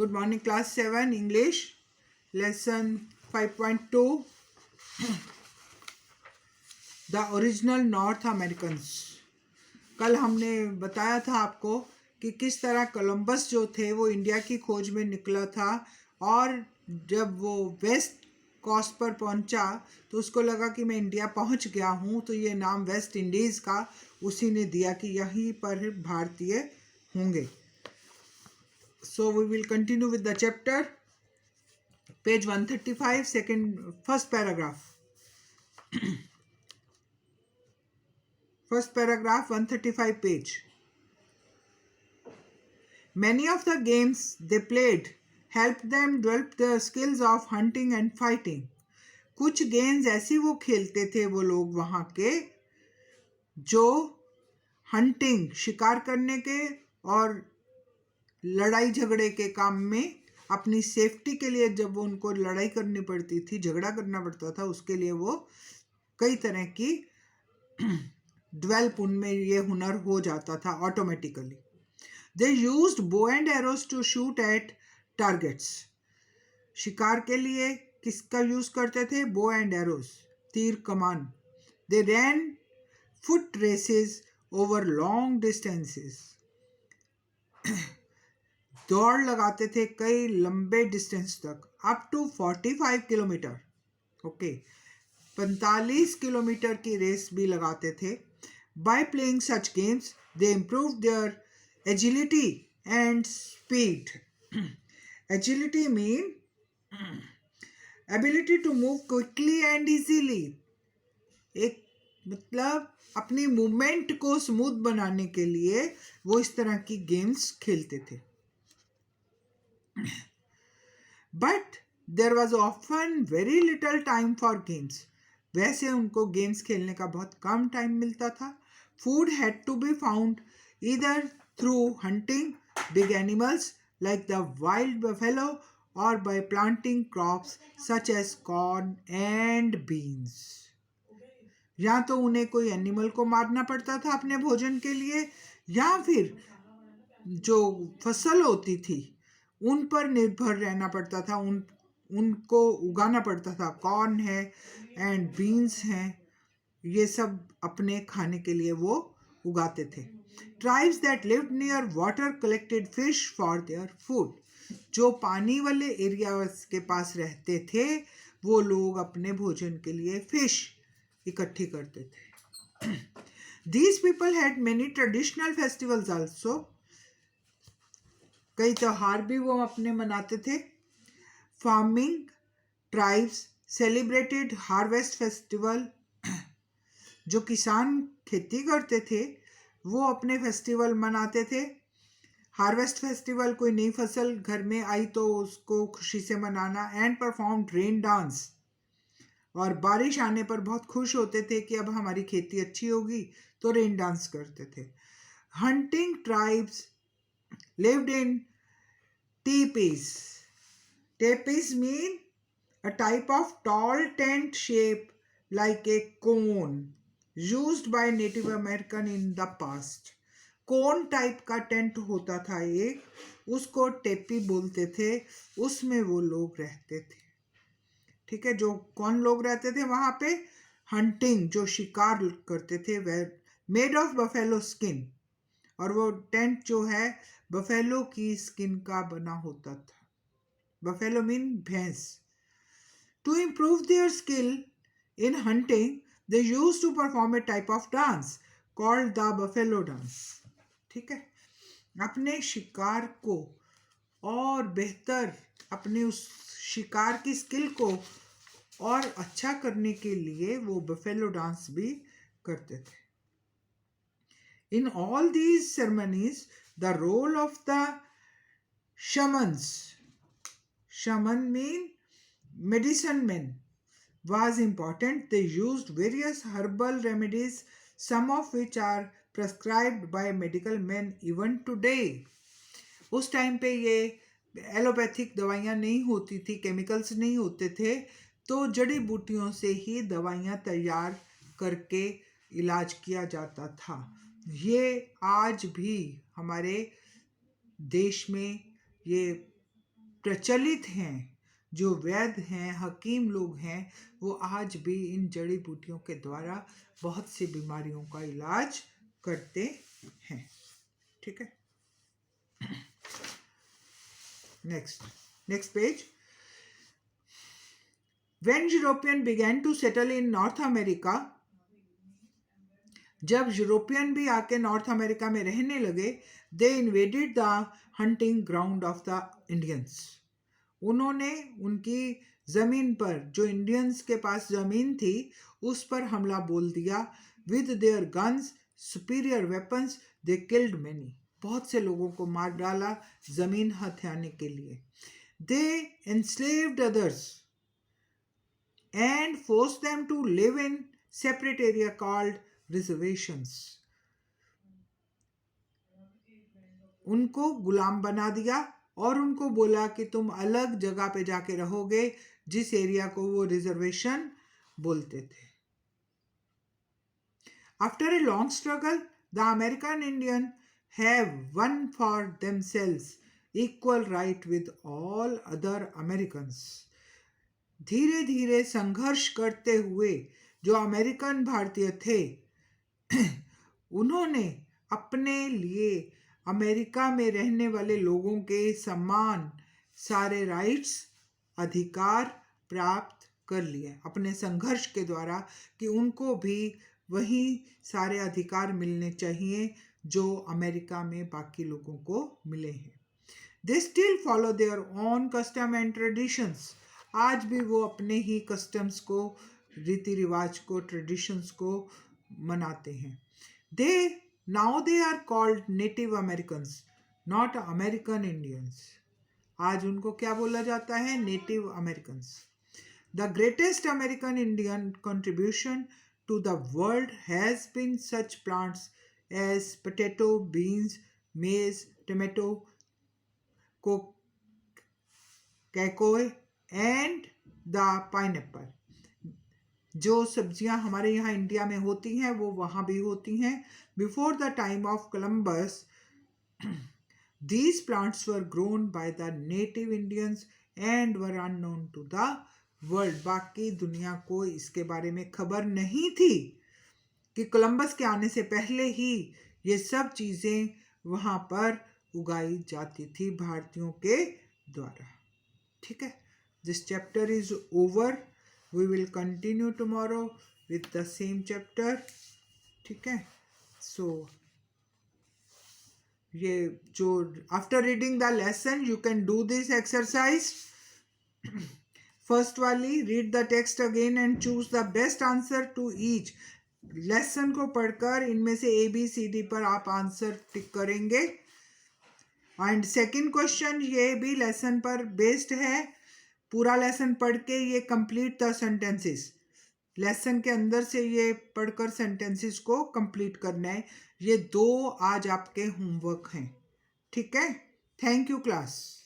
Good morning, class 7 English, lesson 5.2. The original North Americans. कल हमने बताया था आपको कि किस तरह कोलंबस जो थे वो इंडिया की खोज में निकला था, और जब वो वेस्ट कोस्ट पर पहुंचा तो उसको लगा कि मैं इंडिया पहुंच गया हूं, तो ये नाम वेस्ट इंडीज़ का उसी ने दिया कि यहीं पर भारतीय होंगे. So we will continue with the chapter. Page 135, first paragraph. First paragraph, 135 page. Many of the games they played helped them develop the skills of hunting and fighting. कुछ गेम्स ऐसी वो खेलते थे वो लोग वहाँ के, जो हंटिंग शिकार करने के और लड़ाई झगड़े के काम में अपनी सेफ्टी के लिए, जब वो उनको लड़ाई करनी पड़ती थी, झगड़ा करना पड़ता था, उसके लिए वो कई तरह की डेवलप उनमें ये हुनर हो जाता था automatically. They used bow and arrows to shoot at targets. शिकार के लिए किसका यूज करते थे? बो एंड एरोज, तीर कमान. They ran foot races over long distances. दौड़ लगाते थे कई लंबे डिस्टेंस तक, up to 45 kilometre. Okay, 45 kilometre की रेस भी लगाते थे. By playing such games they improve their agility and speed. Agility mean ability to move quickly and easily. एक मतलब अपनी मूवमेंट को स्मूथ बनाने के लिए वो इस तरह की गेम्स खेलते थे. But there was often very little time for games. वैसे उनको गेम्स खेलने का बहुत कम टाइम मिलता था. Food had to be found either through hunting big animals like the wild buffalo और by planting crops such as corn and beans. या तो उन्हें कोई एनिमल को मारना पड़ता था अपने भोजन के लिए, या फिर जो फसल होती थी उन पर निर्भर रहना पड़ता था, उनको उगाना पड़ता था. कॉर्न है एंड बीन्स हैं, ये सब अपने खाने के लिए वो उगाते थे. Tribes that lived near water collected fish for their food. जो पानी वाले एरियाज के पास रहते थे वो लोग अपने भोजन के लिए फिश इकट्ठी करते थे. These people had many traditional festivals also. कई त्योहार भी वो अपने मनाते थे. Farming tribes celebrated harvest festival. जो किसान खेती करते थे वो अपने फेस्टिवल मनाते थे. हार्वेस्ट फेस्टिवल, कोई नई फसल घर में आई तो उसको खुशी से मनाना. And perform rain dance. और बारिश आने पर बहुत खुश होते थे कि अब हमारी खेती अच्छी होगी, तो रेन डांस करते थे. Hunting tribes lived in teepees. Teepees mean a type of tall tent shape like a cone used by Native American in the past. Cone type का टेंट होता था एक, उसको टेपी बोलते थे. उसमें वो लोग रहते थे. ठीक है, जो कौन लोग रहते थे वहां पे? हंटिंग, जो शिकार करते थे, वह मेड ऑफ बफेलो स्किन. और वो टेंट जो है बफेलो की स्किन का बना होता था. बफेलो मीन भैंस. To improve their skill in hunting they use to perform a type of dance called the buffalo dance. ठीक है, अपने शिकार को और बेहतर, अपने उस शिकार की स्किल को और अच्छा करने के लिए वो बफेलो डांस भी करते थे. In all these ceremonies, the role of the shamans, shaman mean medicine men, was important. They used various herbal remedies, some of which are prescribed by medical men even today. उस time पे ये allopathic दवाइयाँ नहीं होती थी, chemicals नहीं होते थे, तो जड़ी बूटियों से ही दवाइयाँ तैयार करके इलाज किया जाता था. ये आज भी हमारे देश में ये प्रचलित हैं, जो वैद्य हैं, हकीम लोग हैं, वो आज भी इन जड़ी बूटियों के द्वारा बहुत सी बीमारियों का इलाज करते हैं। ठीक है, next page. When European began to settle in North America, जब यूरोपियन भी आके नॉर्थ अमेरिका में रहने लगे, they invaded the hunting ground of the Indians. उन्होंने उनकी जमीन पर, जो इंडियंस के पास जमीन थी, उस पर हमला बोल दिया। With their guns, superior weapons, they killed many. बहुत से लोगों को मार डाला जमीन हथियाने के लिए। They enslaved others and force them to live in separate area called reservations. उनको गुलाम बना दिया और उनको बोला कि तुम अलग जगह पे जाके रहोगे, जिस एरिया को वो रिजर्वेशन बोलते थे। After a long struggle, the American Indian have won for themselves equal right with all other Americans. धीरे धीरे संघर्ष करते हुए जो अमेरिकन भारतीय थे, उन्होंने अपने लिए अमेरिका में रहने वाले लोगों के समान सारे राइट्स, अधिकार प्राप्त कर लिए अपने संघर्ष के द्वारा, कि उनको भी वही सारे अधिकार मिलने चाहिए जो अमेरिका में बाकी लोगों को मिले हैं। They still follow their own custom and traditions. आज भी वो अपने ही कस्टम्स को, रीति रिवाज को, ट्रेडिशंस को मनाते हैं। Now they are called Native Americans, not American Indians. आज उनको क्या बोला जाता है? Native Americans. The greatest American Indian contribution to the world has been such plants as potato, beans, maize, tomato, cocoa and the pineapple. जो सब्जियां हमारे यहाँ इंडिया में होती हैं वो वहाँ भी होती हैं। Before the time of Columbus, these plants were grown by the native Indians and were unknown to the world. बाकी दुनिया को इसके बारे में खबर नहीं थी कि कोलंबस के आने से पहले ही ये सब चीज़ें वहाँ पर उगाई जाती थी भारतीयों के द्वारा। ठीक है, this chapter is over. We will continue tomorrow with the same chapter. ठीक है, so ये जो after reading the lesson you can do this exercise. First वाली, read the text again and choose the best answer to each. Lesson को पढ़कर इनमें से ABCD पर आप आंसर टिक करेंगे। एंड सेकेंड क्वेश्चन, ये भी लेसन पर बेस्ड है। पूरा लेसन पढ़ के ये कंप्लीट द सेंटेंसेस, लेसन के अंदर से ये पढ़कर सेंटेंसेस को कंप्लीट करना है। ये 2 आज आपके होमवर्क हैं। ठीक है, थैंक यू क्लास।